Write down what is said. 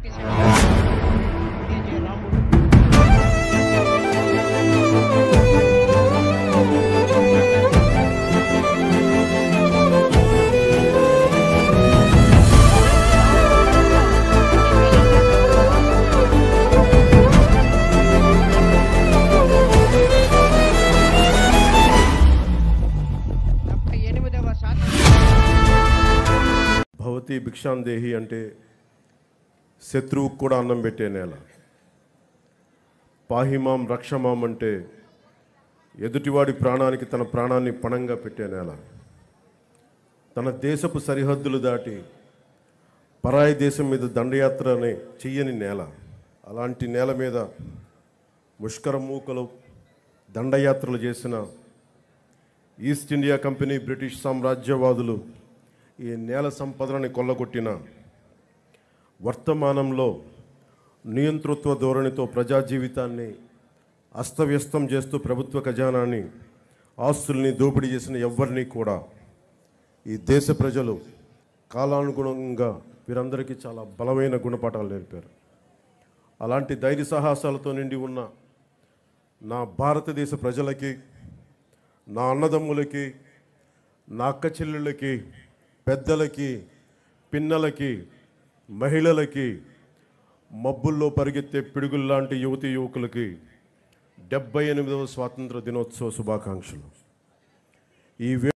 DJ రాముడు. భవతి భిక్షాందేహి అంటే శత్రువుకు కూడా అన్నం పెట్టే నేల. పాహిమాం రక్షమాం అంటే ఎదుటివాడి ప్రాణానికి తన ప్రాణాన్ని పణంగా పెట్టే నేల. తన దేశపు సరిహద్దులు దాటి పరాయి దేశం మీద దండయాత్రనే చెయ్యని నేల. అలాంటి నేల మీద ముష్కర మూకలు దండయాత్రలు చేసిన ఈస్ట్ ఇండియా కంపెనీ బ్రిటిష్ సామ్రాజ్యవాదులు ఈ నేల సంపదలని కొల్లగొట్టిన వర్తమానంలో నియంతృత్వ ధోరణితో ప్రజా జీవితాన్ని అస్తవ్యస్తం చేస్తూ ప్రభుత్వ ఖజానాన్ని ఆస్తుల్ని దోపిడీ చేసిన ఎవ్వరినీ కూడా ఈ దేశ ప్రజలు కాలానుగుణంగా వీరందరికీ చాలా బలమైన గుణపాఠాలు నేర్పారు. అలాంటి ధైర్య సాహసాలతో నిండి ఉన్న నా భారతదేశ ప్రజలకి, నా అన్నదమ్ములకి, నా అక్క చెల్లెళ్ళకి, పెద్దలకి, పిన్నలకి, మహిళలకి, మబ్బుల్లో పరిగెత్తే పిడుగుల్లాంటి యువతీ యువకులకి 78వ స్వాతంత్ర దినోత్సవ శుభాకాంక్షలు. ఈ